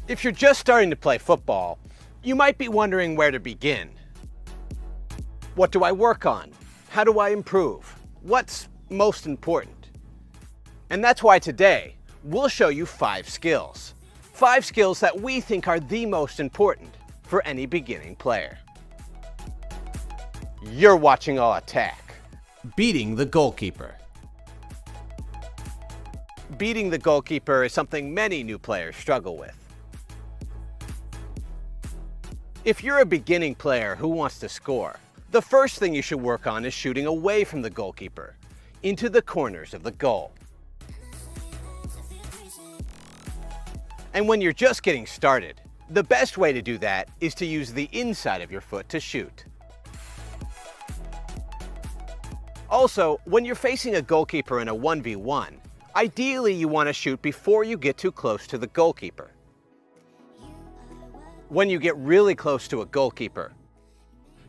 If you're just starting to play football, you might be wondering where to begin. What do I work on? How do I improve? What's most important? And that's why today, we'll show you 5 skills. 5 skills that we think are the most important for any beginning player. You're watching All Attack. Beating the goalkeeper. Beating the goalkeeper is something many new players struggle with. If you're a beginning player who wants to score, the first thing you should work on is shooting away from the goalkeeper, into the corners of the goal. And when you're just getting started, the best way to do that is to use the inside of your foot to shoot. Also, when you're facing a goalkeeper in a 1v1, ideally you want to shoot before you get too close to the goalkeeper. When you get really close to a goalkeeper,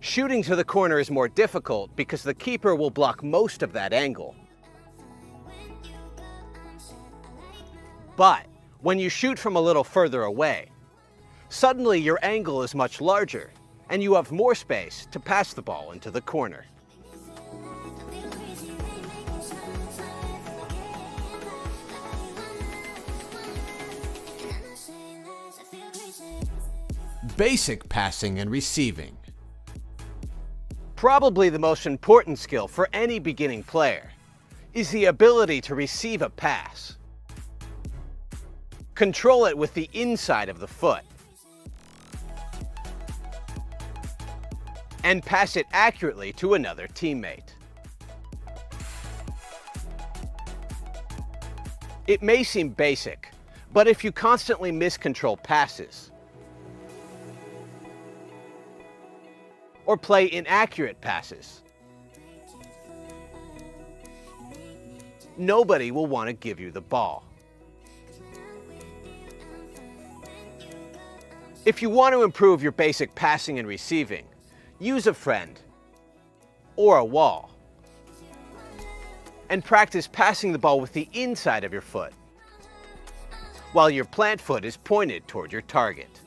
shooting to the corner is more difficult because the keeper will block most of that angle. But when you shoot from a little further away, suddenly your angle is much larger and you have more space to pass the ball into the corner. Basic passing and receiving. Probably the most important skill for any beginning player is the ability to receive a pass. Control it with the inside of the foot. And pass it accurately to another teammate. It may seem basic, but if you constantly miscontrol passes, or play inaccurate passes, nobody will want to give you the ball. If you want to improve your basic passing and receiving, use a friend or a wall and practice passing the ball with the inside of your foot while your plant foot is pointed toward your target.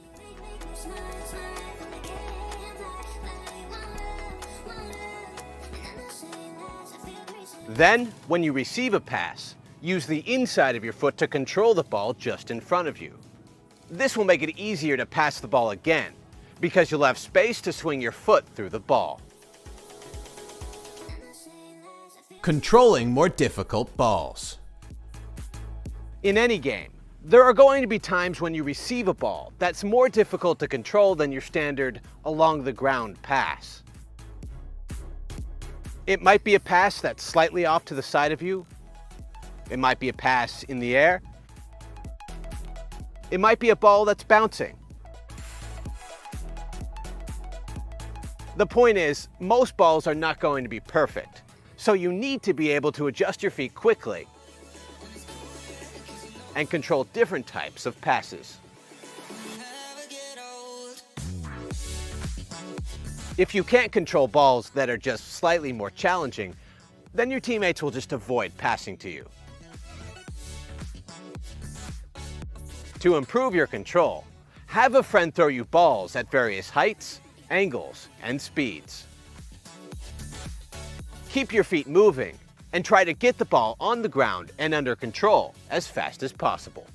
Then, when you receive a pass, use the inside of your foot to control the ball just in front of you. This will make it easier to pass the ball again, because you'll have space to swing your foot through the ball. Controlling more difficult balls. In any game, there are going to be times when you receive a ball that's more difficult to control than your standard along-the-ground pass. It might be a pass that's slightly off to the side of you. It might be a pass in the air. It might be a ball that's bouncing. The point is, most balls are not going to be perfect, so you need to be able to adjust your feet quickly and control different types of passes. If you can't control balls that are just slightly more challenging, then your teammates will just avoid passing to you. To improve your control, have a friend throw you balls at various heights, angles, and speeds. Keep your feet moving and try to get the ball on the ground and under control as fast as possible.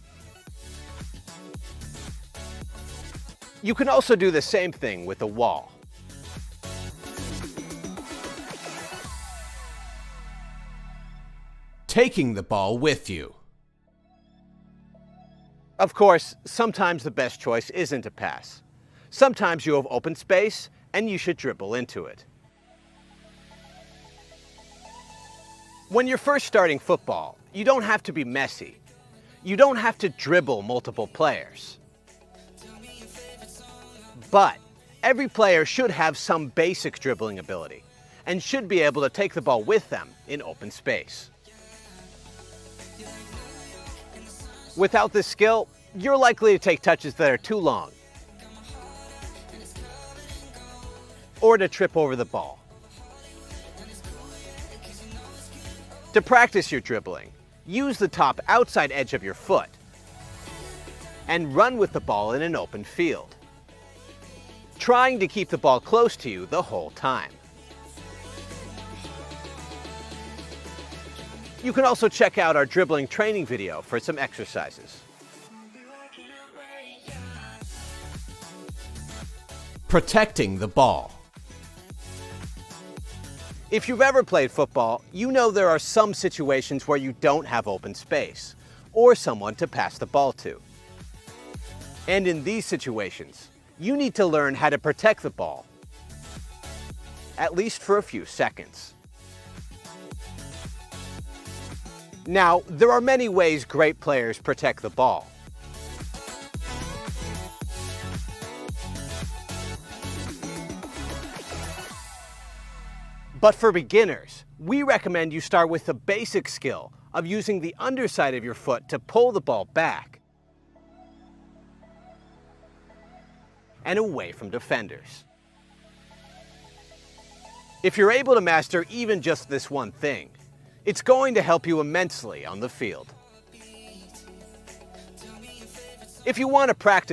You can also do the same thing with a wall. Taking the ball with you. Of course, sometimes the best choice isn't a pass. Sometimes you have open space and you should dribble into it. When you're first starting football, you don't have to be messy. You don't have to dribble multiple players. But every player should have some basic dribbling ability and should be able to take the ball with them in open space. Without this skill, you're likely to take touches that are too long or to trip over the ball. To practice your dribbling, use the top outside edge of your foot and run with the ball in an open field, trying to keep the ball close to you the whole time. You can also check out our dribbling training video for some exercises. Protecting the ball. If you've ever played football, you know there are some situations where you don't have open space or someone to pass the ball to. And in these situations, you need to learn how to protect the ball, at least for a few seconds. Now, there are many ways great players protect the ball. But for beginners, we recommend you start with the basic skill of using the underside of your foot to pull the ball back and away from defenders. If you're able to master even just this one thing, it's going to help you immensely on the field. If you want to practice